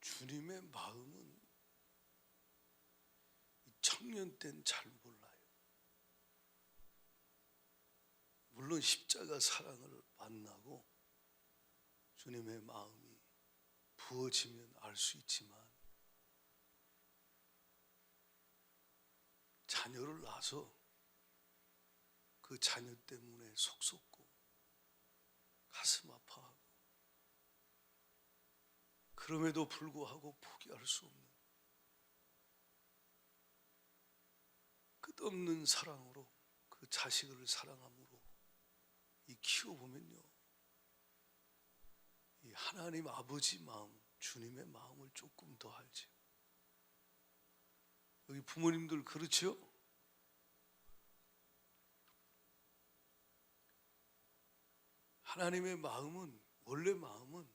주님의 마음은 청년 때는 잘 몰라요. 물론 십자가 사랑을 만나고 주님의 마음이 부어지면 알 수 있지만, 자녀를 낳아서 그 자녀 때문에 속 썩고 가슴 아파하고 그럼에도 불구하고 포기할 수 없는 끝없는 사랑으로 그 자식을 사랑함으로 이 키워보면요, 이 하나님 아버지 마음, 주님의 마음을 조금 더 알죠. 여기 부모님들 그렇죠? 하나님의 마음은, 원래 마음은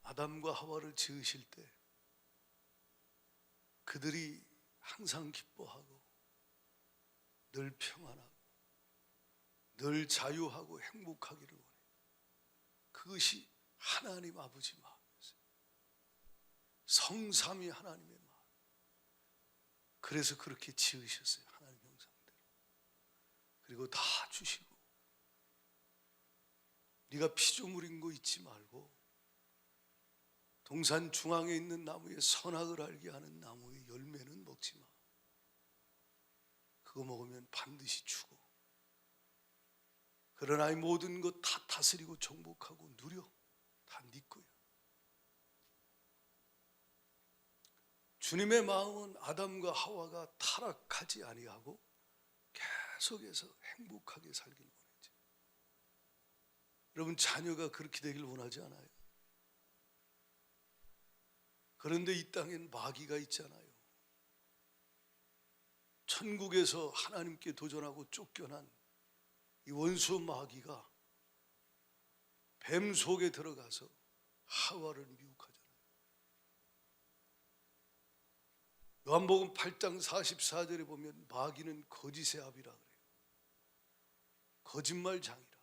아담과 하와를 지으실 때 그들이 항상 기뻐하고 늘 평안하고 늘 자유하고 행복하기를 원해요. 그것이 하나님 아버지 마음이었어요. 성삼위 하나님의 마음. 그래서 그렇게 지으셨어요. 하나님 형상대로. 그리고 다 주시고, 네가 피조물인 거 잊지 말고 동산 중앙에 있는 나무의 선악을 알게 하는 나무의 열매는 먹지 마. 그거 먹으면 반드시 죽어. 그러나 이 모든 것 다 다스리고 정복하고 누려. 다 네 거야. 주님의 마음은 아담과 하와가 타락하지 아니하고 계속해서 행복하게 살길 원했지. 여러분, 자녀가 그렇게 되길 원하지 않아요? 그런데 이 땅엔 마귀가 있잖아요. 천국에서 하나님께 도전하고 쫓겨난 이 원수 마귀가 뱀 속에 들어가서 하와를 미혹하잖아요. 요한복음 8장 44절에 보면 마귀는 거짓의 아비라 그래요. 거짓말장이라 그래요.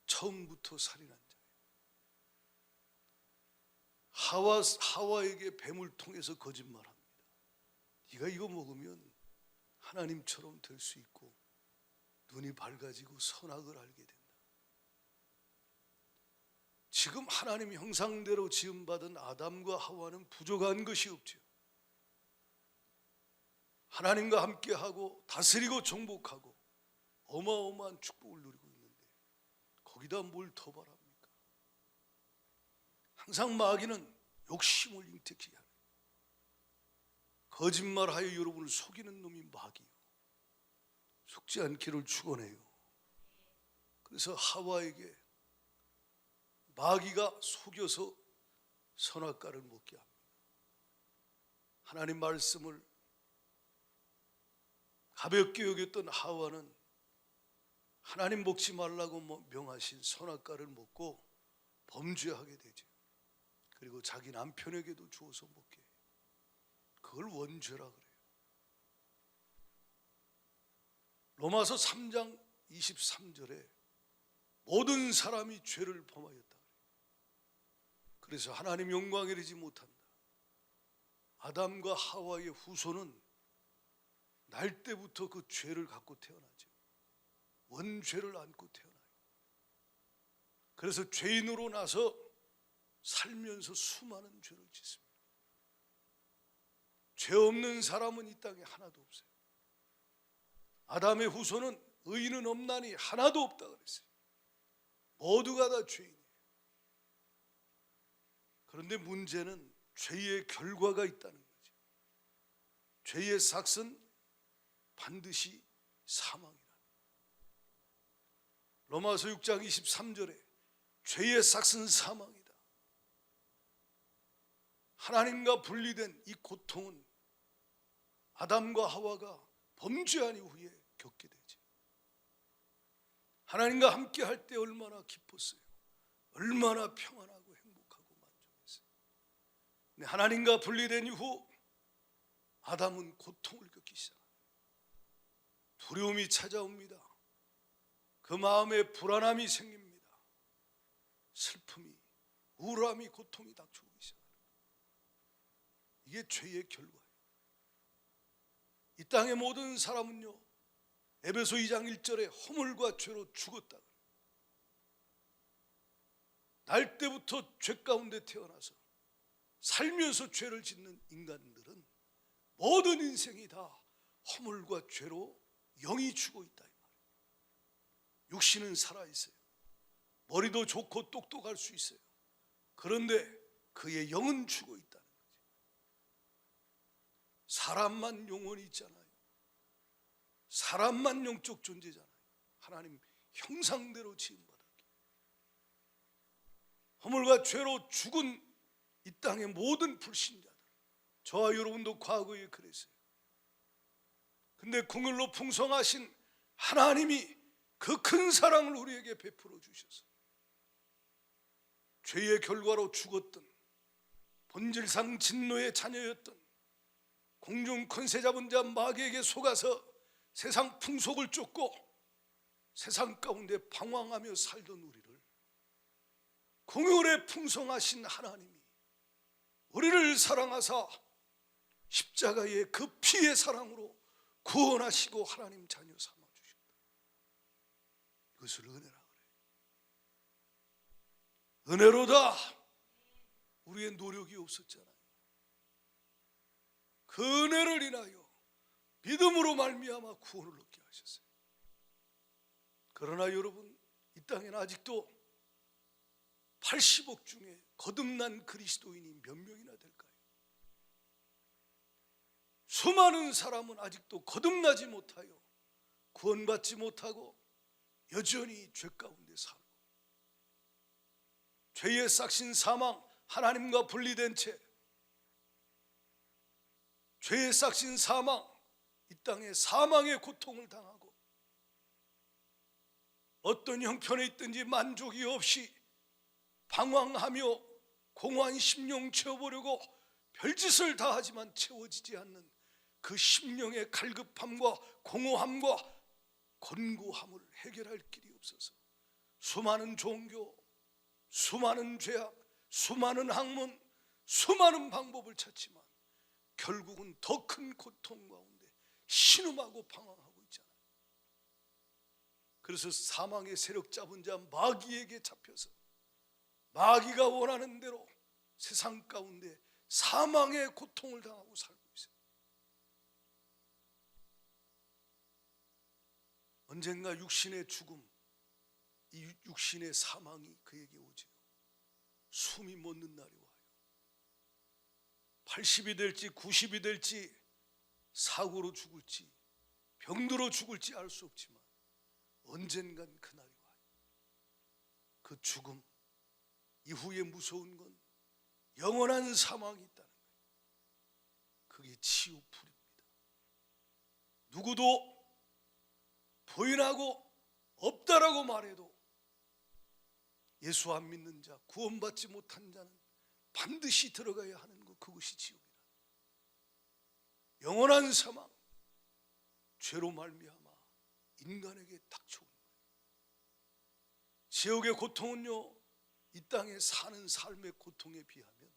처음부터 살인한 자예요. 하와에게 뱀을 통해서 거짓말합니다. 네가 이거 먹으면 하나님처럼 될 수 있고 눈이 밝아지고 선악을 알게 된다. 지금 하나님 형상대로 지음받은 아담과 하와는 부족한 것이 없죠. 하나님과 함께하고 다스리고 정복하고 어마어마한 축복을 누리고 있는데 거기다 뭘 더 바랍니까? 항상 마귀는 욕심을 잉태케 하는, 거짓말하여 여러분을 속이는 놈이 마귀요. 속지 않기를 축원해요. 그래서 하와에게 마귀가 속여서 선악과를 먹게 합니다. 하나님 말씀을 가볍게 여겼던 하와는 하나님 먹지 말라고 명하신 선악과를 먹고 범죄하게 되죠. 그리고 자기 남편에게도 주어서 먹게 해요. 그걸 원죄라 그래요. 로마서 3장 23절에 모든 사람이 죄를 범하였다 그래요. 그래서 하나님 영광에 이르지 못한다. 아담과 하와의 후손은 날 때부터 그 죄를 갖고 태어나죠. 원죄를 안고 태어나요. 그래서 죄인으로 나서 살면서 수많은 죄를 짓습니다. 죄 없는 사람은 이 땅에 하나도 없어요. 아담의 후손은 의인은 없나니 하나도 없다 그랬어요. 모두가 다 죄인이에요. 그런데 문제는 죄의 결과가 있다는 거죠. 죄의 삭은 반드시 사망이라. 로마서 6장 23절에 죄의 삭은 사망이다. 하나님과 분리된 이 고통은 아담과 하와가 범죄한 이후에 겪게 되지. 하나님과 함께 할 때 얼마나 기뻤어요. 얼마나 평안하고 행복하고 만족했어요. 근데 하나님과 분리된 이후 아담은 고통을 겪기 시작합니다. 두려움이 찾아옵니다. 그 마음에 불안함이 생깁니다. 슬픔이, 우울함이, 고통이 닥쳐오기 시작합니다. 이게 죄의 결과예요. 이 땅의 모든 사람은요, 에베소 2장 1절에 허물과 죄로 죽었다. 날 때부터 죄 가운데 태어나서 살면서 죄를 짓는 인간들은 모든 인생이 다 허물과 죄로 영이 죽어 있다 이 말이에요. 육신은 살아있어요. 머리도 좋고 똑똑할 수 있어요. 그런데 그의 영은 죽어 있다는 거죠. 사람만 영혼이 있잖아요. 사람만 영적 존재잖아요. 하나님 형상대로 지음받았기에. 허물과 죄로 죽은 이 땅의 모든 불신자들, 저와 여러분도 과거에 그랬어요. 근데 긍휼로 풍성하신 하나님이 그 큰 사랑을 우리에게 베풀어 주셔서 죄의 결과로 죽었던, 본질상 진노의 자녀였던, 공중 권세 잡은 자 마귀에게 속아서 세상 풍속을 쫓고 세상 가운데 방황하며 살던 우리를 긍휼에 풍성하신 하나님이 우리를 사랑하사 십자가의 그 피의 사랑으로 구원하시고 하나님 자녀 삼아주셨다. 이것을 은혜라 그래요. 은혜로다. 우리의 노력이 없었잖아요. 그 은혜를 인하여 믿음으로 말미암아 구원을 얻게 하셨어요. 그러나 여러분, 이 땅에는 아직도 80억 중에 거듭난 그리스도인이 몇 명이나 될까요? 수많은 사람은 아직도 거듭나지 못하여 구원받지 못하고 여전히 죄 가운데 살고, 죄의 싹신 사망, 하나님과 분리된 채 죄의 싹신 사망, 이 땅에 사망의 고통을 당하고 어떤 형편에 있든지 만족이 없이 방황하며 공허한 심령 채워보려고 별짓을 다 하지만 채워지지 않는 그 심령의 갈급함과 공허함과 곤고함을 해결할 길이 없어서 수많은 종교, 수많은 죄악, 수많은 학문, 수많은 방법을 찾지만 결국은 더 큰 고통 가운데 신음하고 방황하고 있잖아요. 그래서 사망의 세력 잡은 자 마귀에게 잡혀서 마귀가 원하는 대로 세상 가운데 사망의 고통을 당하고 살고 있어요. 언젠가 육신의 죽음, 이 육신의 사망이 그에게 오지요. 숨이 멎는 날이 와요. 80이 될지 90이 될지, 사고로 죽을지 병들어 죽을지 알 수 없지만 언젠간 그날이 와요. 그 죽음 이후에 무서운 건 영원한 사망이 있다는 거예요. 그게 치유풀입니다. 누구도 부인하고 없다라고 말해도 예수 안 믿는 자, 구원받지 못한 자는 반드시 들어가야 하는 것, 그것이 지옥이라. 영원한 사망, 죄로 말미암아 인간에게 닥쳐온 거예요. 지옥의 고통은요, 이 땅에 사는 삶의 고통에 비하면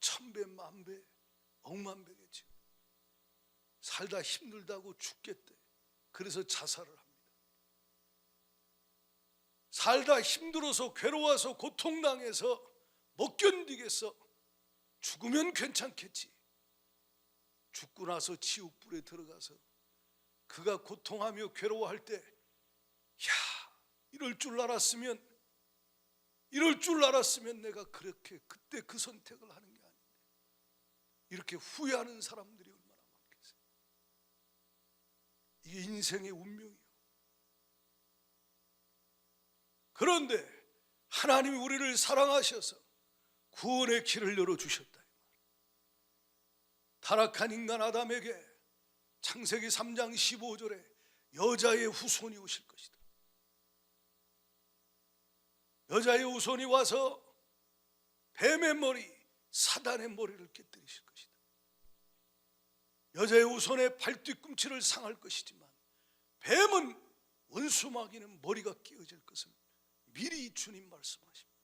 1000배, 만배, 억만배겠죠. 살다 힘들다고 죽겠대. 그래서 자살을 합니다. 살다 힘들어서 괴로워서 고통당해서 못 견디겠어. 죽으면 괜찮겠지. 죽고 나서 지옥불에 들어가서 그가 고통하며 괴로워할 때, 야, 이럴 줄 알았으면 내가 그렇게 그때 그 선택을 하는 게 아닌데, 이렇게 후회하는 사람들이 얼마나 많겠어요. 이게 인생의 운명이에요. 그런데 하나님이 우리를 사랑하셔서 구원의 길을 열어주셨다. 타락한 인간 아담에게 창세기 3장 15절에 여자의 후손이 오실 것이다. 여자의 후손이 와서 뱀의 머리, 사단의 머리를 깨뜨리실 것이다. 여자의 후손의 발뒤꿈치를 상할 것이지만 뱀은, 원수 마귀는 머리가 끼어질 것을 미리 주님 말씀하십니다.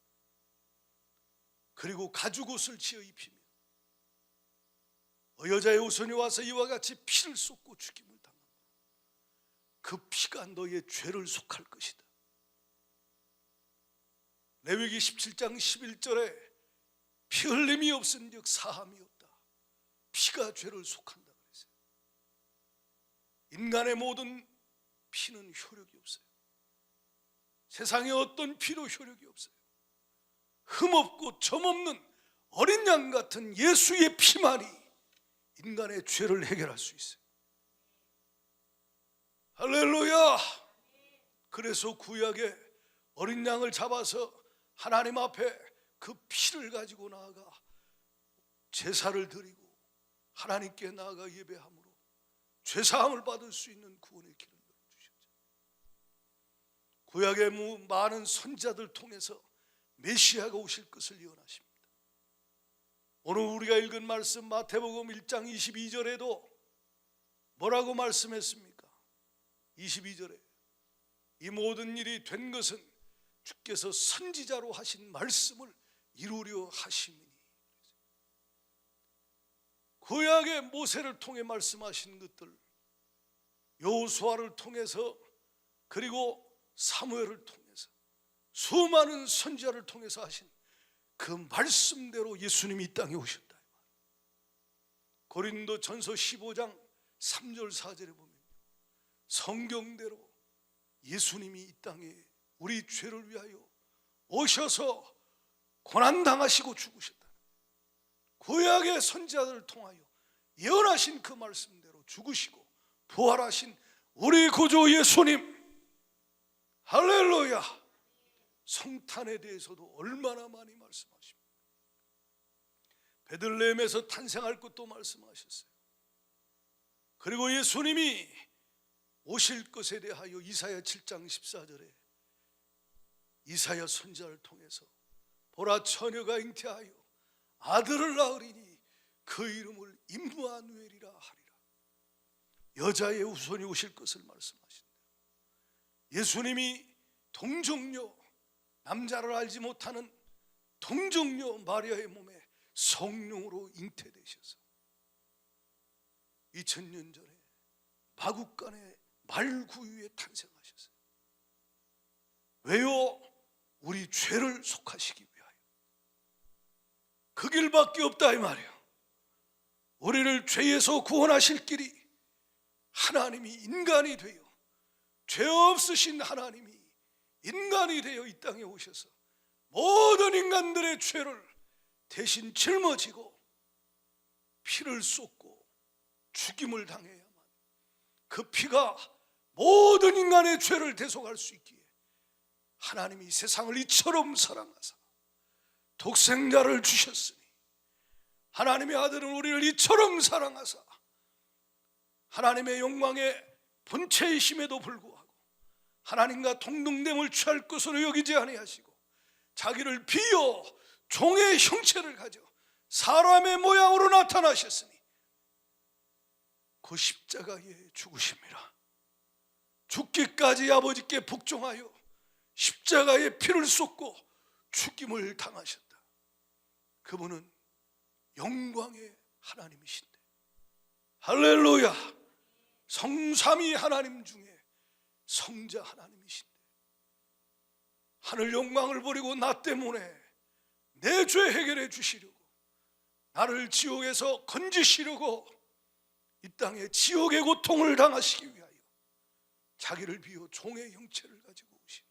그리고 가죽옷을 지어 입히며 여자의 후손이 와서 이와 같이 피를 쏟고 죽임을 당하고 그 피가 너의 죄를 속할 것이다. 레위기 17장 11절에 피 흘림이 없은즉 사함이 없다. 피가 죄를 속한다 그랬어요. 인간의 모든 피는 효력이 없어요. 세상에 어떤 피도 효력이 없어요. 흠없고 점없는 어린 양 같은 예수의 피만이 인간의 죄를 해결할 수 있어요. 할렐루야. 그래서 구약에 어린 양을 잡아서 하나님 앞에 그 피를 가지고 나아가 제사를 드리고 하나님께 나아가 예배함으로 죄사함을 받을 수 있는 구원의 길을 열어주셨죠. 구약의 많은 선지자들 통해서 메시아가 오실 것을 예언하십니다. 오늘 우리가 읽은 말씀 마태복음 1장 22절에도 뭐라고 말씀했습니까? 22절에 이 모든 일이 된 것은 주께서 선지자로 하신 말씀을 이루려 하심이니. 구약의 모세를 통해 말씀하신 것들, 여호수아를 통해서 그리고 사무엘을 통해서 수많은 선지자를 통해서 하신 그 말씀대로 예수님이 이 땅에 오셨다. 고린도전서 15장 3절 4절에 보면 성경대로 예수님이 이 땅에 우리 죄를 위하여 오셔서 고난당하시고 죽으셨다. 구약의 선지자들을 통하여 예언하신 그 말씀대로 죽으시고 부활하신 우리 구주 예수님, 할렐루야. 성탄에 대해서도 얼마나 많이 말씀하십니까? 베들레헴에서 탄생할 것도 말씀하셨어요. 그리고 예수님이 오실 것에 대하여 이사야 7장 14절에 이사야 선지자를 통해서 보라 처녀가 잉태하여 아들을 낳으리니 그 이름을 임마누엘이라 하리라. 여자의 후손이 오실 것을 말씀하신대요. 예수님이 동정녀, 남자를 알지 못하는 동정녀 마리아의 몸에 성령으로 잉태되셔서 2000년 전에 마국간의 말구유에 탄생하셨어요. 왜요? 우리 죄를 속하시기 위하여. 그 길밖에 없다 이 말이에요. 우리를 죄에서 구원하실 길이 하나님이 인간이 되어, 죄 없으신 하나님이 인간이 되어 이 땅에 오셔서 모든 인간들의 죄를 대신 짊어지고 피를 쏟고 죽임을 당해야만 그 피가 모든 인간의 죄를 대속할 수 있기에 하나님이 세상을 이처럼 사랑하사 독생자를 주셨으니 하나님의 아들은 우리를 이처럼 사랑하사 하나님의 영광의 본체이심에도 불구하고 하나님과 동등됨을 취할 것으로 여기지 아니하시고 자기를 비어 종의 형체를 가져 사람의 모양으로 나타나셨으니 그 십자가에 죽으심이라. 죽기까지 아버지께 복종하여 십자가에 피를 쏟고 죽임을 당하셨다. 그분은 영광의 하나님이신데, 할렐루야. 성삼위 하나님 중에 성자 하나님이신데 하늘 영광을 버리고 나 때문에 내 죄 해결해 주시려고, 나를 지옥에서 건지시려고 이 땅에 지옥의 고통을 당하시기 위하여 자기를 비워 종의 형체를 가지고 오신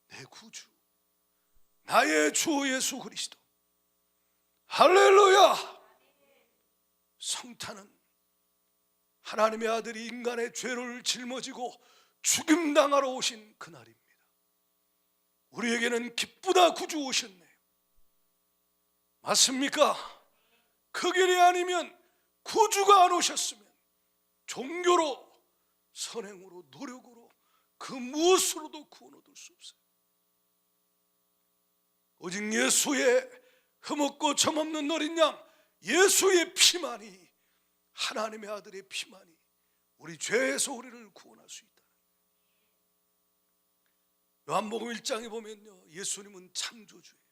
내 구주, 나의 주 예수 그리스도, 할렐루야. 성탄은 하나님의 아들이 인간의 죄를 짊어지고 죽임당하러 오신 그날입니다. 우리에게는 기쁘다 구주 오셨네요. 맞습니까? 그 길이 아니면, 구주가 안 오셨으면 종교로, 선행으로, 노력으로 그 무엇으로도 구원 얻을 수 없어요. 오직 예수의 흠없고 점없는 어린 양 예수의 피만이, 하나님의 아들의 피만이 우리 죄에서 우리를 구원할 수 있다. 요한복음 1장에 보면요, 예수님은 창조주예요.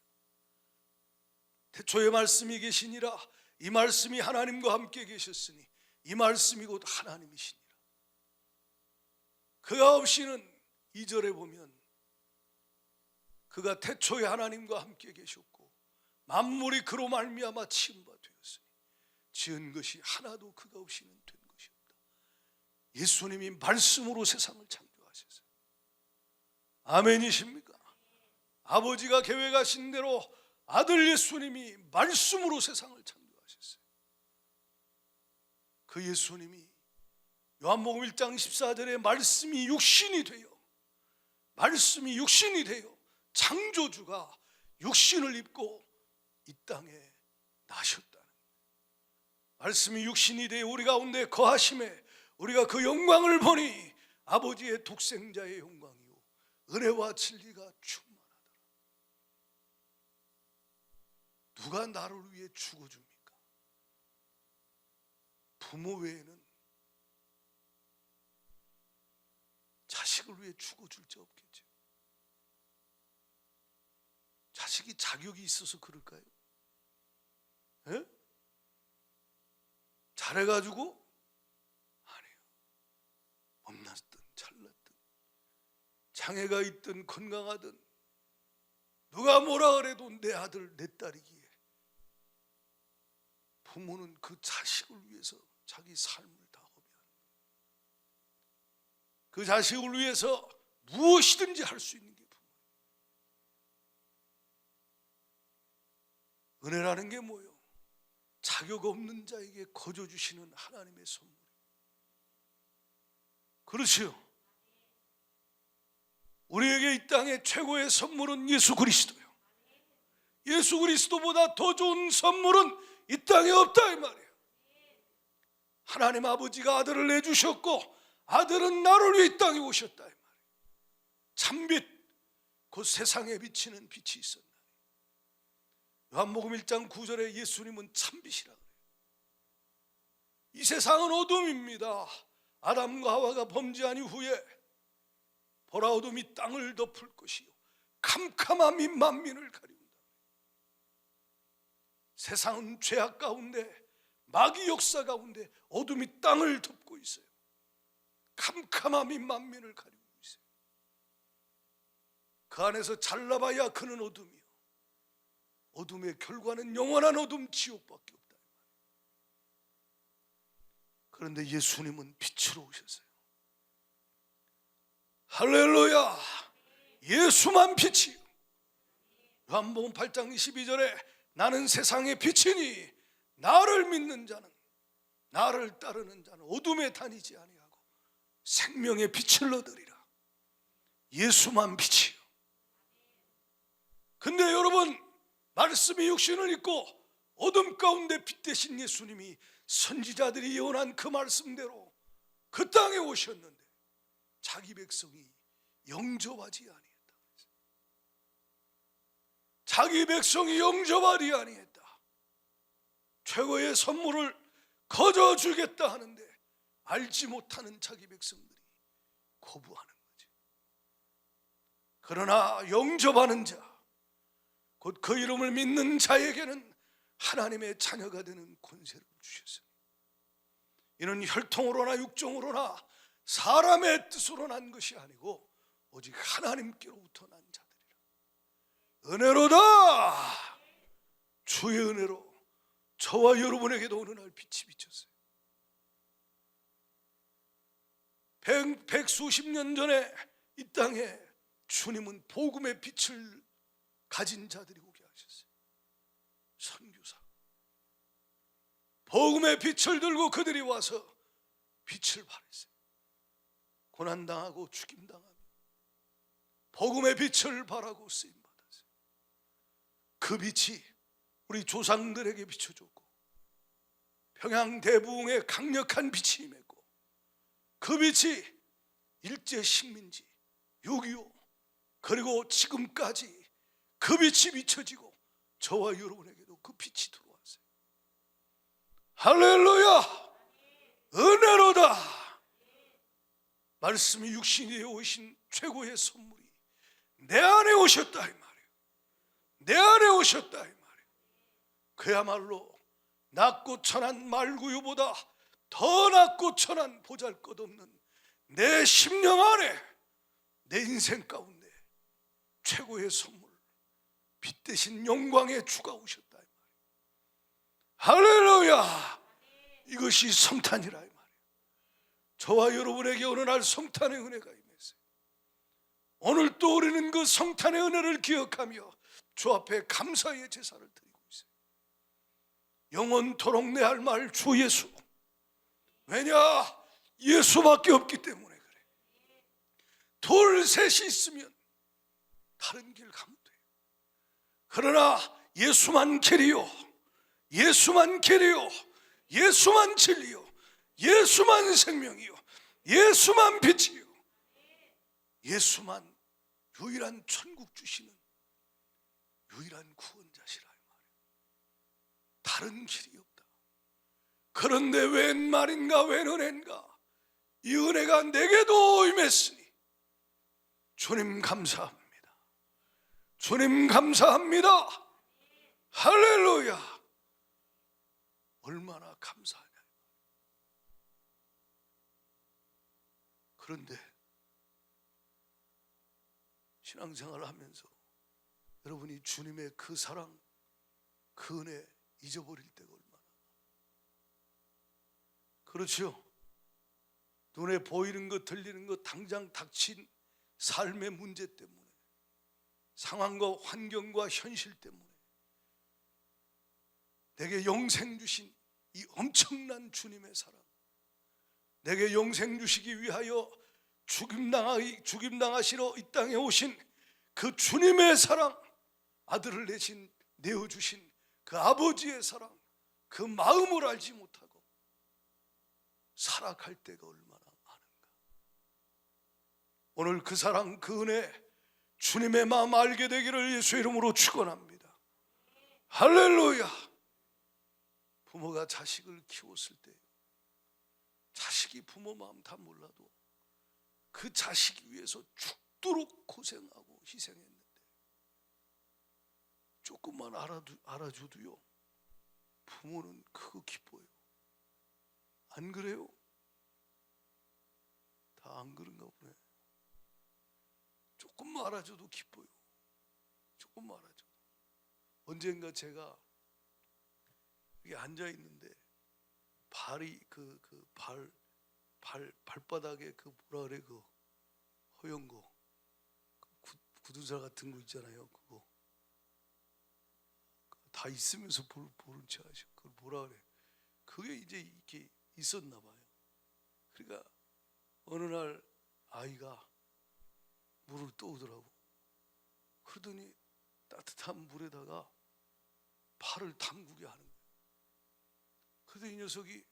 태초에 말씀이 계시니라. 이 말씀이 하나님과 함께 계셨으니 이 말씀이 곧 하나님이시니라. 그가 없이는 2절에 보면 그가 태초에 하나님과 함께 계셨고 만물이 그로 말미암아 지은 바 되었으니 지은 것이 하나도 그가 없이는 된 것이 없다. 예수님이 말씀으로 세상을 창조하셨어요. 아멘이십니까? 아버지가 계획하신 대로 아들 예수님이 말씀으로 세상을 창조하셨어요. 그 예수님이 요한복음 1장 14절에 말씀이 육신이 되어 창조주가 육신을 입고 이 땅에 나셨다는, 말씀이 육신이 되어 우리 가운데 거하심에 우리가 그 영광을 보니 아버지의 독생자의 영광이요 은혜와 진리가 충만하더라. 누가 나를 위해 죽어줍니까? 부모 외에는 자식을 위해 죽어줄 자 없겠죠. 자식이 자격이 있어서 그럴까요? 에? 잘해가지고? 아니에요. 못났든 잘났든 장애가 있든 건강하든 누가 뭐라 그래도 내 아들 내 딸이기에 부모는 그 자식을 위해서 자기 삶을 다 허비하는 거예요. 그 자식을 위해서 무엇이든지 할 수 있는 게 부모예요. 은혜라는 게 뭐예요? 자격 없는 자에게 거저 주시는 하나님의 선물. 그렇지요. 우리에게 이 땅의 최고의 선물은 예수 그리스도예요. 예수 그리스도보다 더 좋은 선물은 이 땅에 없다 이 말이에요. 하나님 아버지가 아들을 내주셨고 아들은 나를 위해 이 땅에 오셨다 이 말이에요. 참빛, 곧 세상에 비치는 빛이 있었나. 요한복음 1장 9절에 예수님은 참빛이라 그래요. 이 세상은 어둠입니다. 아담과 하와가 범죄한 이후에 보라 어둠이 땅을 덮을 것이요 캄캄함이 만민을 가리운다. 세상은 죄악 가운데 마귀 역사 가운데 어둠이 땅을 덮고 있어요. 캄캄함이 만민을 가리고 있어요. 그 안에서 잘나봐야 그는 어둠이요 어둠의 결과는 영원한 어둠 지옥밖에 없다. 그런데 예수님은 빛으로 오셨어요. 할렐루야. 예수만 빛이요. 요한복음 8장 22절에 나는 세상의 빛이니 나를 믿는 자는, 나를 따르는 자는 어둠에 다니지 아니하고 생명의 빛을 얻으리라. 예수만 빛이요. 근데 여러분, 말씀이 육신을 입고 어둠 가운데 빛 대신 예수님이 선지자들이 예언한 그 말씀대로 그 땅에 오셨는데 자기 백성이 영접하지 아니했다. 자기 백성이 영접하지 아니했다. 최고의 선물을 거저 주겠다 하는데 알지 못하는 자기 백성들이 거부하는 거죠. 그러나 영접하는 자, 곧 그 이름을 믿는 자에게는 하나님의 자녀가 되는 권세를 주셨어요. 이는 혈통으로나 육정으로나 사람의 뜻으로 난 것이 아니고 오직 하나님께로부터 난 자들이라. 은혜로다. 주의 은혜로 저와 여러분에게도 어느 날 빛이 비쳤어요. 백수십 년 전에 이 땅에 주님은 복음의 빛을 가진 자들이 오게 하셨어요. 선교사, 복음의 빛을 들고 그들이 와서 빛을 발했어요. 고난당하고 죽임당하며 복음의 빛을 발하고 쓰임받았어요. 그 빛이 우리 조상들에게 비춰줬고 평양 대부흥에 강력한 빛이 임했고 그 빛이 일제 식민지 6.25 그리고 지금까지 그 빛이 비춰지고 저와 여러분에게도 그 빛이 들어왔어요. 할렐루야. 은혜로다. 말씀이 육신이 되어 오신 최고의 선물이 내 안에 오셨다 이 말이에요. 내 안에 오셨다 이 말이에요. 그야말로 낮고 천한 말구유보다 더 낮고 천한 보잘것없는 내 심령 안에, 내 인생 가운데 최고의 선물, 빛 대신 영광의 주가 오셨다 이 말이에요. 할렐루야. 이것이 성탄이라 이 말이에요. 저와 여러분에게 어느 날 성탄의 은혜가 임했어요. 오늘 또 우리는 그 성탄의 은혜를 기억하며 주 앞에 감사의 제사를 드리고 있어요. 영원토록 내 할 말 주 예수. 왜냐? 예수밖에 없기 때문에 그래. 둘 셋이 있으면 다른 길 가면 돼요. 그러나 예수만 길이요, 예수만 길이요, 예수만 진리요, 예수만 생명이요, 예수만 빛이요, 예수만 유일한 천국 주시는 유일한 구원자시라 이 말이에요. 다른 길이 없다. 그런데 웬 말인가, 웬 은혜인가. 이 은혜가 내게도 임했으니 주님 감사합니다. 주님 감사합니다. 할렐루야. 얼마나 감사하냐. 그런데 신앙생활을 하면서 여러분이 주님의 그 사랑, 그 은혜 잊어버릴 때가 얼마나. 그렇죠? 눈에 보이는 것, 들리는 것, 당장 닥친 삶의 문제 때문에, 상황과 환경과 현실 때문에 내게 영생 주신 이 엄청난 주님의 사랑, 내게 영생 주시기 위하여 죽임당하시러 이 땅에 오신 그 주님의 사랑, 아들을 내어주신 그 아버지의 사랑, 그 마음을 알지 못하고 살아갈 때가 얼마나 많은가. 오늘 그 사랑, 그 은혜, 주님의 마음 알게 되기를 예수 이름으로 축원합니다. 할렐루야. 부모가 자식을 키웠을 때 자식이 부모 마음 다 몰라도 그 자식 위해서 죽도록 고생하고 희생했는데 조금만 알아줘도요 부모는 그거 기뻐요. 안 그래요? 다 안 그런가 보네. 조금만 알아줘도 기뻐요. 조금만 알아줘도. 언젠가 제가 여기 앉아 있는데 발이 발바닥에 그 뭐라 그래, 그 허연 거, 구두사 같은 거 있잖아요. 그거 다 있으면서 모른 척 하셔. 그걸 뭐라 그래? 그게 이제 이렇게 있었나 봐요. 그러니까 어느 날 아이가 물을 떠오더라고. 그러더니 따뜻한 물에다가 발을 담그게 하는 거예요. 그러더니 이 녀석이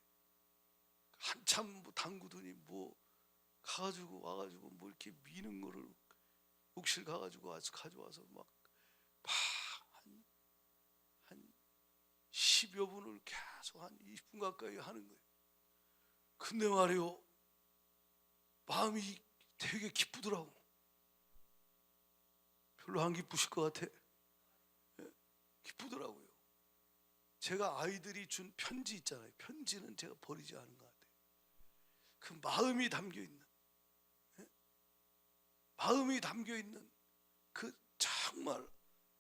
한참 담그더니 가가지고 와가지고 이렇게 미는 거를 욕실 가가지고 가져와서 한 10여 분을 계속 한 20분 가까이 하는 거예요. 근데 말이요, 마음이 되게 기쁘더라고. 별로 안 기쁘실 것 같아. 기쁘더라고요. 제가 아이들이 준 편지 있잖아요. 편지는 제가 버리지 않은 것 같아요. 그 마음이 담겨있는, 마음이 담겨있는 그 정말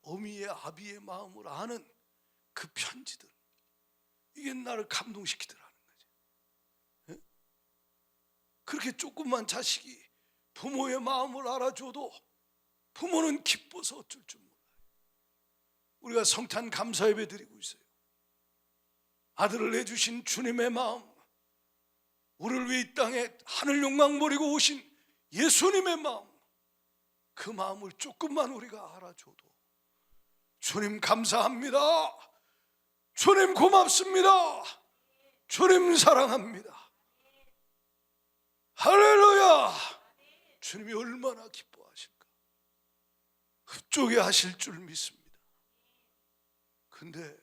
어미의 아비의 마음을 아는 그 편지들, 이게 나를 감동시키더라는 거죠. 그렇게 조금만 자식이 부모의 마음을 알아줘도 부모는 기뻐서 어쩔 줄 몰라요. 우리가 성탄 감사 예배 드리고 있어요. 아들을 내주신 주님의 마음, 우리를 위해 이 땅에 하늘 영광 버리고 오신 예수님의 마음, 그 마음을 조금만 우리가 알아줘도 주님 감사합니다, 주님 고맙습니다, 주님 사랑합니다, 할렐루야. 주님이 얼마나 기뻐하실까. 흡족해 하실 줄 믿습니다. 근데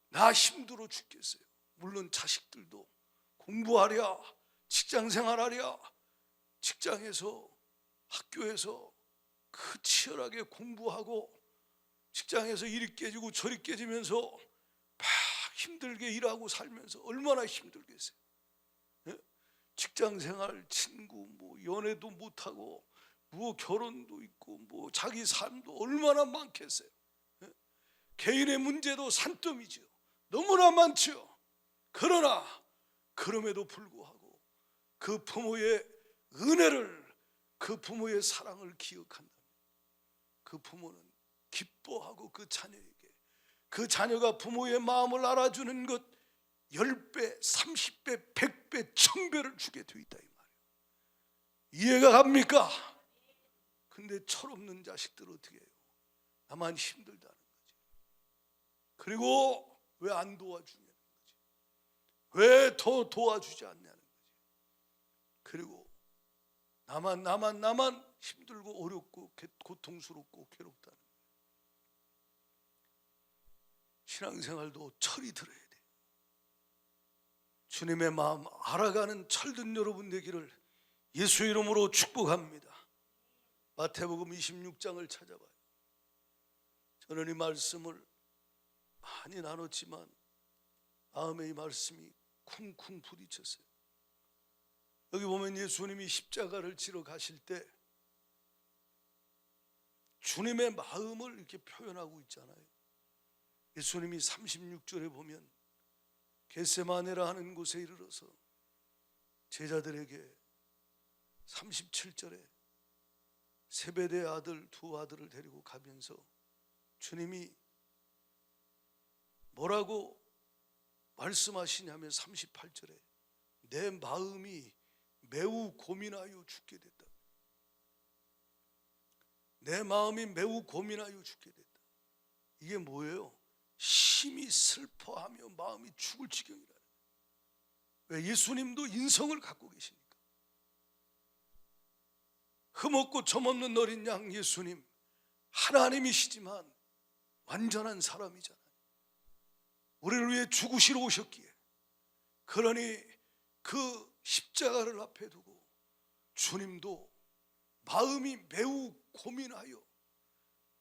나 힘들어 죽겠어요. 물론 자식들도 공부하랴, 직장생활하랴, 직장에서 학교에서 그 치열하게 공부하고 직장에서 일이 깨지고 저리 깨지면서 막 힘들게 일하고 살면서 얼마나 힘들겠어요. 예? 직장생활, 친구, 뭐 연애도 못하고 뭐 결혼도 있고 뭐 자기 삶도 얼마나 많겠어요. 예? 개인의 문제도 산더미죠. 너무나 많죠. 그러나 그럼에도 불구하고 그 부모의 은혜를, 그 부모의 사랑을 기억한다면 그 부모는 기뻐하고 그 자녀에게, 그 자녀가 부모의 마음을 알아주는 것 10배, 30배, 100배, 1000배를 주게 돼 있다 이 말이에요. 이해가 갑니까? 근데 철없는 자식들 어떻게 해요? 나만 힘들다는 거지. 그리고 왜 안 도와주냐는 거지. 왜 더 도와주지 않냐는 거지. 그리고 나만 힘들고 어렵고 고통스럽고 괴롭다는 거예요. 신앙생활도 철이 들어야 돼요. 주님의 마음 알아가는 철든 여러분 되기를 예수 이름으로 축복합니다. 마태복음 26장을 찾아봐요. 저는 이 말씀을 많이 나눴지만 마음에 이 말씀이 쿵쿵 부딪혔어요. 여기 보면 예수님이 십자가를 지러 가실 때 주님의 마음을 이렇게 표현하고 있잖아요. 예수님이 36절에 보면 겟세마네라 하는 곳에 이르러서 제자들에게 37절에 세베대 아들 두 아들을 데리고 가면서 주님이 뭐라고 말씀하시냐면 38절에 내 마음이 매우 고민하여 죽게 됐다. 내 마음이 매우 고민하여 죽게 됐다. 이게 뭐예요? 심히 슬퍼하며 마음이 죽을 지경이라. 왜? 예수님도 인성을 갖고 계시니까. 흠없고 점없는 어린 양 예수님, 하나님이시지만 완전한 사람이잖아요. 우리를 위해 죽으시러 오셨기에. 그러니 그 십자가를 앞에 두고 주님도 마음이 매우 고민하여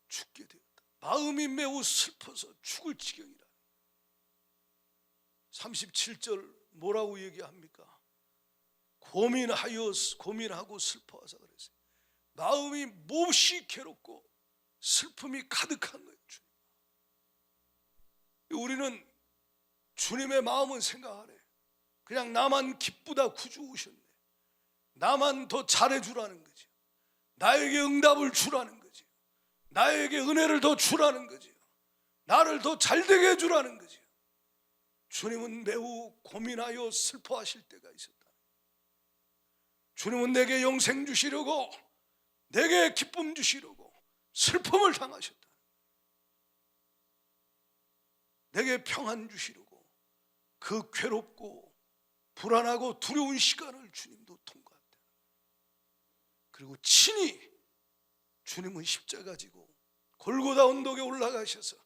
죽게 되었다. 마음이 매우 슬퍼서 죽을 지경이라. 37절 뭐라고 얘기합니까? 고민하고 슬퍼하사 그랬어요. 마음이 몹시 괴롭고 슬픔이 가득한 거예요. 주님. 우리는 주님의 마음은 생각하래. 그냥 나만 기쁘다 구주 오셨네. 나만 더 잘해주라는 거지. 나에게 응답을 주라는 거지. 나에게 은혜를 더 주라는 거지. 나를 더 잘되게 해주라는 거지. 주님은 매우 고민하여 슬퍼하실 때가 있었다. 주님은 내게 영생 주시려고, 내게 기쁨 주시려고 슬픔을 당하셨다. 내게 평안 주시려고 그 괴롭고 불안하고 두려운 시간을 주님도 통과했다. 그리고 친히 주님은 십자가 지고 골고다 언덕에 올라가셔서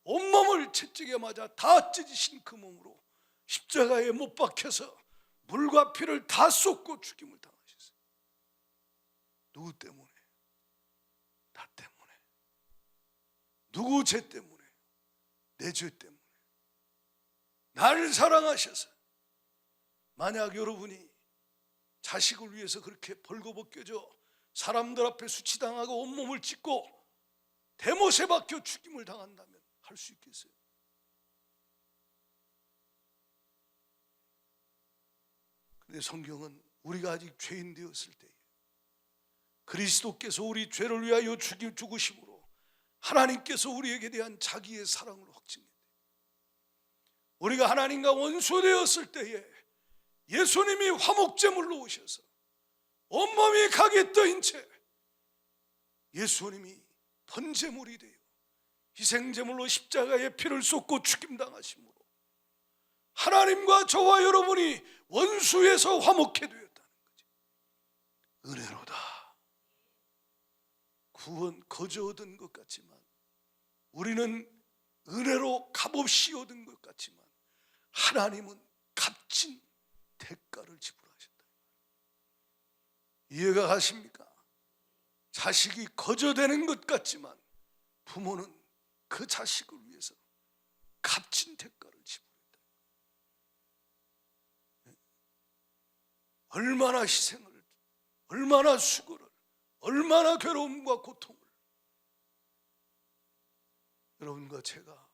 온몸을 채찍에 맞아 다 찢으신 그 몸으로 십자가에 못 박혀서 물과 피를 다 쏟고 죽임을 당하셨어요. 누구 때문에? 나 때문에. 누구 죄 때문에? 내 죄 때문에. 나를 사랑하셔서. 만약 여러분이 자식을 위해서 그렇게 벌거벗겨져 사람들 앞에 수치당하고 온몸을 찢고 대못에 박혀 죽임을 당한다면 할 수 있겠어요? 근데 성경은 우리가 아직 죄인 되었을 때에 그리스도께서 우리 죄를 위하여 죽으심으로 하나님께서 우리에게 대한 자기의 사랑을 확증했대요. 우리가 하나님과 원수되었을 때에 예수님이 화목제물로 오셔서 온몸이 각이 떠인 채 예수님이 번제물이 되어 희생제물로 십자가에 피를 쏟고 죽임당하심으로 하나님과 저와 여러분이 원수에서 화목해 되었다는 거지. 은혜로다. 구원 거저 얻은 것 같지만 우리는 은혜로 값없이 얻은 것 같지만 하나님은 값진 대가를 지불하셨다. 이해가 가십니까? 자식이 거저 되는 것 같지만 부모는 그 자식을 위해서 값진 대가를 지불했다. 얼마나 희생을, 얼마나 수고를, 얼마나 괴로움과 고통을 여러분과 제가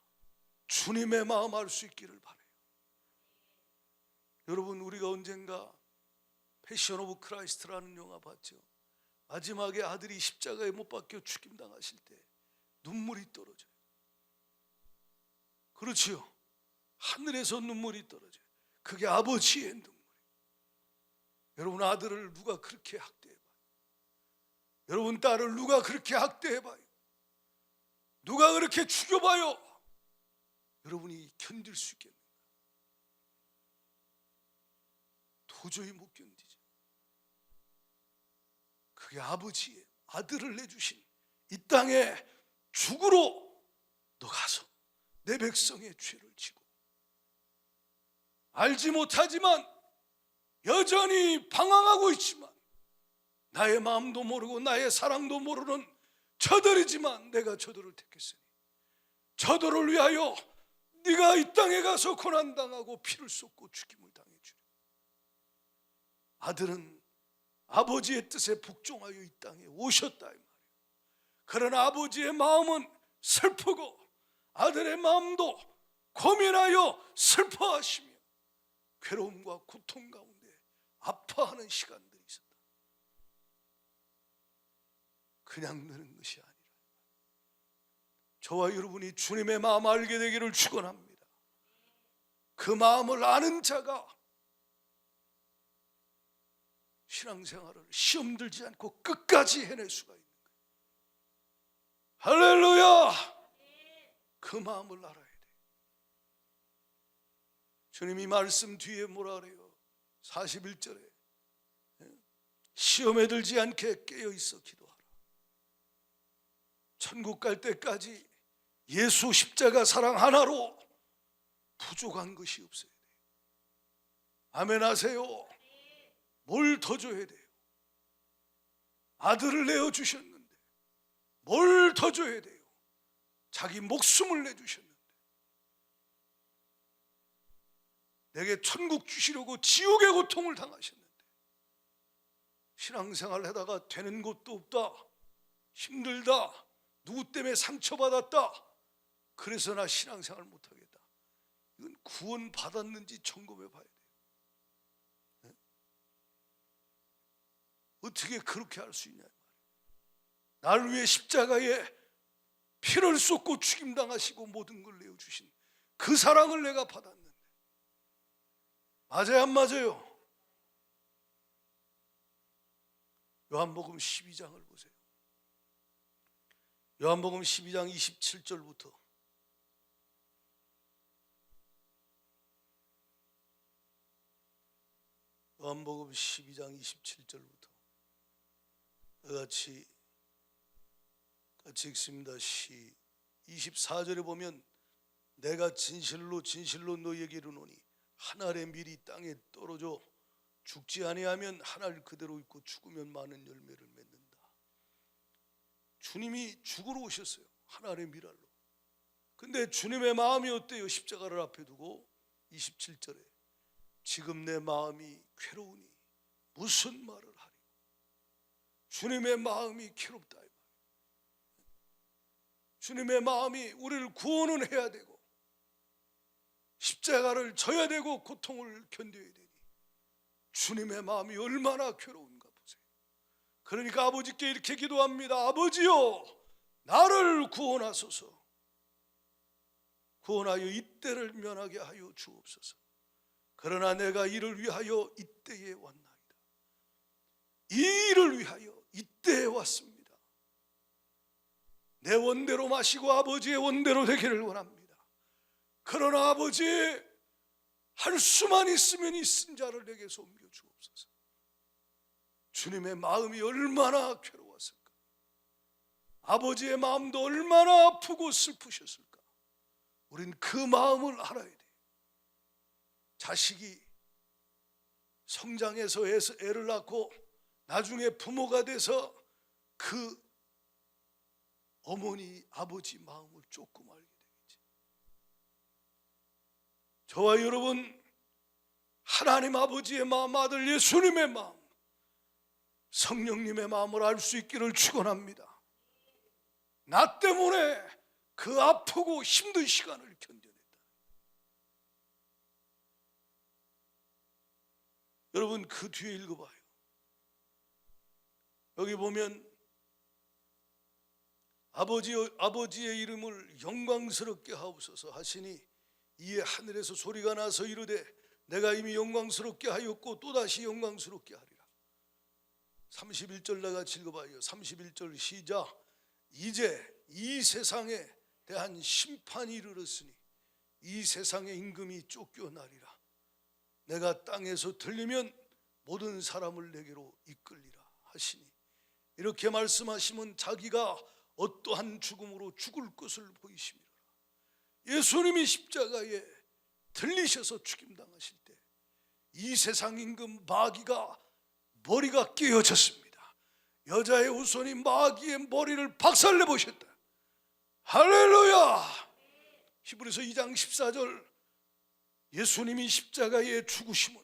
주님의 마음 알 수 있기를 바라요. 여러분, 우리가 언젠가 패션 오브 크라이스트라는 영화 봤죠? 마지막에 아들이 십자가에 못 박혀 죽임당하실 때 눈물이 떨어져요. 그렇지요. 하늘에서 눈물이 떨어져요. 그게 아버지의 눈물이에요. 여러분, 아들을 누가 그렇게 학대해봐요? 여러분, 딸을 누가 그렇게 학대해봐요? 누가 그렇게 죽여봐요? 여러분이 견딜 수 있겠는가? 도저히 못 견디죠. 그게 아버지의 아들을 내주신 이 땅에 죽으러 너 가서 내 백성의 죄를 지고, 알지 못하지만 여전히 방황하고 있지만 나의 마음도 모르고 나의 사랑도 모르는 저들이지만 내가 저들을 택했으니 저들을 위하여 네가 이 땅에 가서 고난당하고 피를 쏟고 죽임을 당해주리. 아들은 아버지의 뜻에 복종하여 이 땅에 오셨다 이 말이에요. 그러나 아버지의 마음은 슬프고 아들의 마음도 고민하여 슬퍼하시며 괴로움과 고통 가운데 아파하는 시간들이 있었다. 그냥 느는 것이 아니라 저와 여러분이 주님의 마음 알게 되기를 축원합니다. 그 마음을 아는 자가 신앙생활을 시험 들지 않고 끝까지 해낼 수가 있는 거예요. 할렐루야! 그 마음을 알아야 돼요. 주님이 말씀 뒤에 뭐라 그래요? 41절에 시험에 들지 않게 깨어있어 기도하라. 천국 갈 때까지 예수 십자가 사랑 하나로 부족한 것이 없어야 돼요. 아멘 하세요. 뭘 더 줘야 돼요? 아들을 내어주셨는데 뭘 더 줘야 돼요? 자기 목숨을 내주셨는데 내게 천국 주시려고 지옥의 고통을 당하셨는데 신앙생활 하다가 되는 것도 없다, 힘들다, 누구 때문에 상처받았다, 그래서 나 신앙생활 못하겠다. 이건 구원 받았는지 점검해 봐야 돼요. 네? 어떻게 그렇게 할 수 있냐 말이에요. 나를 위해 십자가에 피를 쏟고 죽임당하시고 모든 걸 내어주신 그 사랑을 내가 받았는데 맞아요 안 맞아요? 요한복음 12장을 보세요. 요한복음 12장 27절부터 요한복음 12장 27절부터 같이 읽습니다. 24절에 보면 내가 진실로 진실로 너희에게 이르노니 한 알의 밀이 땅에 떨어져 죽지 아니하면 한 알 그대로 있고 죽으면 많은 열매를 맺는다. 주님이 죽으러 오셨어요. 한 알의 밀알로. 근데 주님의 마음이 어때요? 십자가를 앞에 두고 27절에 지금 내 마음이 괴로우니 무슨 말을 하리. 주님의 마음이 괴롭다. 주님의 마음이 우리를 구원은 해야 되고 십자가를 져야 되고 고통을 견뎌야 되니 주님의 마음이 얼마나 괴로운가 보세요. 그러니까 아버지께 이렇게 기도합니다. 아버지요, 나를 구원하소서. 구원하여 이때를 면하게 하여 주옵소서. 그러나 내가 이를 위하여 이때에 왔나이다. 이 일을 위하여 이때에 왔습니다. 내 원대로 마시고 아버지의 원대로 되기를 원합니다. 그러나 아버지, 할 수만 있으면 이 쓴 자를 내게서 옮겨 주옵소서. 주님의 마음이 얼마나 괴로웠을까. 아버지의 마음도 얼마나 아프고 슬프셨을까. 우린 그 마음을 알아야 돼요. 자식이 성장해서 애를 낳고 나중에 부모가 돼서 그 어머니 아버지 마음을 조금 알게 되겠지. 저와 여러분, 하나님 아버지의 마음, 아들 예수님의 마음, 성령님의 마음을 알 수 있기를 축원합니다. 나 때문에 그 아프고 힘든 시간을 견뎌냈다. 여러분, 그 뒤에 읽어봐요. 여기 보면 아버지의 이름을 영광스럽게 하옵소서 하시니 이에 하늘에서 소리가 나서 이르되 내가 이미 영광스럽게 하였고 또다시 영광스럽게 하리라. 31절 나같이 읽어봐요. 31절 시작. 이제 이 세상에 대한 심판이 이르렀으니 이 세상의 임금이 쫓겨나리라. 내가 땅에서 들리면 모든 사람을 내게로 이끌리라 하시니, 이렇게 말씀하시면 자기가 어떠한 죽음으로 죽을 것을 보이심이라. 예수님이 십자가에 들리셔서 죽임당하실 때 이 세상 임금 마귀가 머리가 깨어졌습니다. 여자의 후손이 마귀의 머리를 박살내 보셨다. 할렐루야. 히브리서 2장 14절, 예수님이 십자가에 죽으심은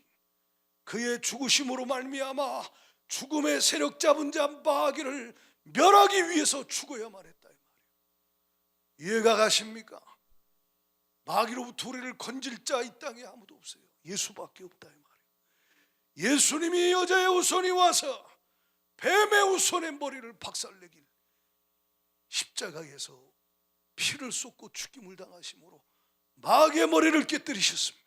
그의 죽으심으로 말미암아 죽음의 세력 잡은 자 마귀를 멸하기 위해서 죽어야만 했다 이 말이에요. 이해가 가십니까? 마귀로부터 우리를 건질 자 이 땅에 아무도 없어요. 예수밖에 없다 이 말이에요. 예수님이 여자의 후손이 와서 뱀의 후손의 머리를 박살내길 십자가에서 피를 쏟고 죽임을 당하심으로 마귀의 머리를 깨뜨리셨습니다.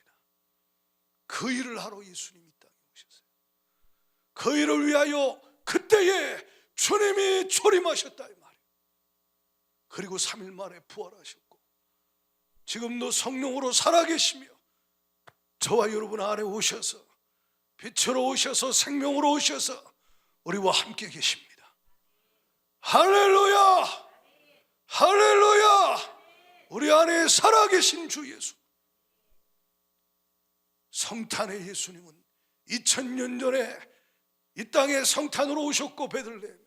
그 일을 하러 예수님이 이 땅에 오셨어요. 그 일을 위하여 그때에 주님이 초림하셨다 이 말이에요. 그리고 3일 만에 부활하셨고 지금도 성령으로 살아계시며 저와 여러분 안에 오셔서 빛으로 오셔서 생명으로 오셔서 우리와 함께 계십니다. 할렐루야. 할렐루야. 우리 안에 살아계신 주 예수, 성탄의 예수님은 2000년 전에 이 땅에 성탄으로 오셨고 베들레헴에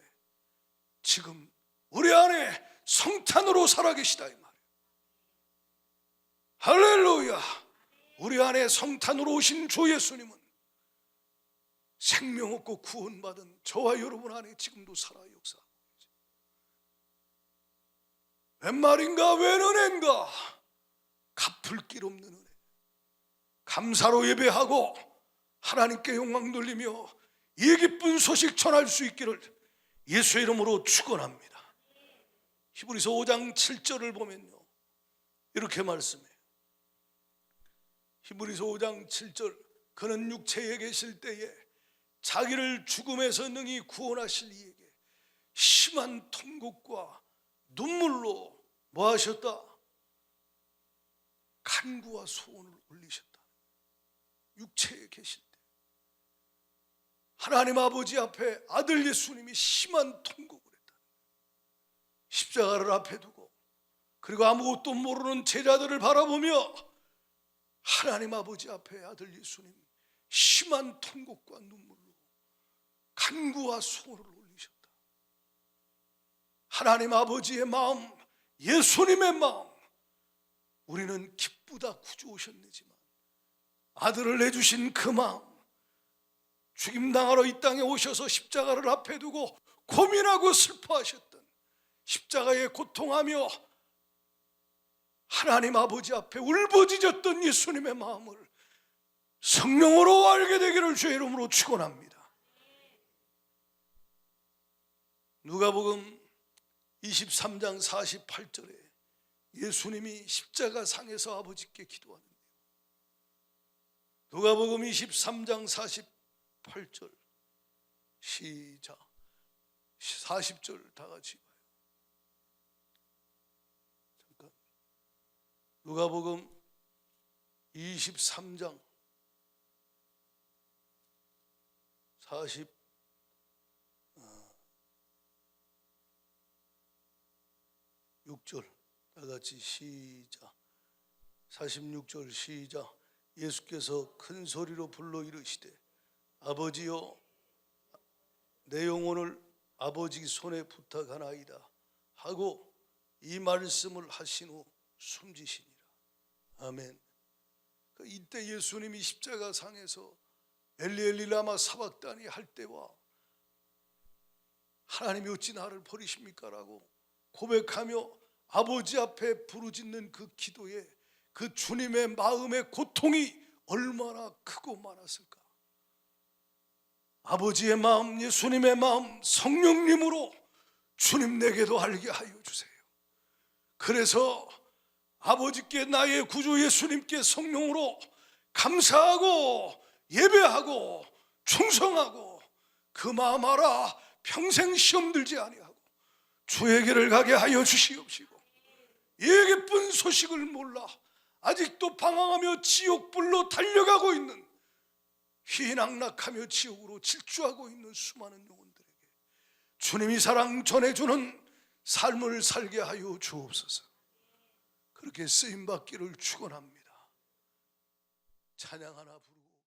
지금 우리 안에 성탄으로 살아계시다 이 말이에요. 할렐루야. 우리 안에 성탄으로 오신 주 예수님은 생명 없고 구원받은 저와 여러분 안에 지금도 살아 역사하고 계세요. 웬 말인가? 웬 은혜인가? 갚을 길 없는 은혜. 감사로 예배하고 하나님께 영광 돌리며 이 기쁜 소식 전할 수 있기를 예수의 이름으로 축원합니다. 히브리서 5장 7절을 보면요, 이렇게 말씀해요. 히브리서 5장 7절, 그는 육체에 계실 때에 자기를 죽음에서 능히 구원하실 이에게 심한 통곡과 눈물로 뭐 하셨다? 간구와 소원을 올리셨다. 육체에 계실 때 하나님 아버지 앞에 아들 예수님이 심한 통곡을 했다. 십자가를 앞에 두고 그리고 아무것도 모르는 제자들을 바라보며 하나님 아버지 앞에 아들 예수님 심한 통곡과 눈물로 간구와 소원을 올리셨다. 하나님 아버지의 마음, 예수님의 마음, 우리는 기쁘다 구주 오셨네지만 아들을 내주신 그 마음, 죽임당하러 이 땅에 오셔서 십자가를 앞에 두고 고민하고 슬퍼하셨던, 십자가에 고통하며 하나님 아버지 앞에 울부짖었던 예수님의 마음을 성령으로 알게 되기를 주의 이름으로 축원합니다. 누가복음 23장 48절에 예수님이 십자가 상에서 아버지께 기도하는데요. 누가복음 23장 48절 시작. 40절 다 같이 봐요. 잠깐. 누가복음 23장 46절 다 같이 시작. 46절 시작. 예수께서 큰 소리로 불러 이르시되 아버지여 내 영혼을 아버지 손에 부탁하나이다 하고 이 말씀을 하신 후 숨지시니라. 아멘. 이때 예수님이 십자가상에서 엘리 라마 사박다니 할 때와 하나님이 어찌 나를 버리십니까? 라고 고백하며 아버지 앞에 부르짖는 그 기도에 그 주님의 마음의 고통이 얼마나 크고 많았을까. 아버지의 마음, 예수님의 마음, 성령님으로 주님 내게도 알게 하여 주세요. 그래서 아버지께 나의 구주 예수님께 성령으로 감사하고 예배하고 충성하고 그 마음 알아 평생 시험 들지 아니하고 주에게를 가게 하여 주시옵시고, 이 기쁜 소식을 몰라 아직도 방황하며 지옥불로 달려가고 있는, 휘낭락하며 지옥으로 질주하고 있는 수많은 영혼들에게 주님이 사랑 전해주는 삶을 살게 하여 주옵소서. 그렇게 쓰임받기를 축원합니다. 찬양 하나 부르고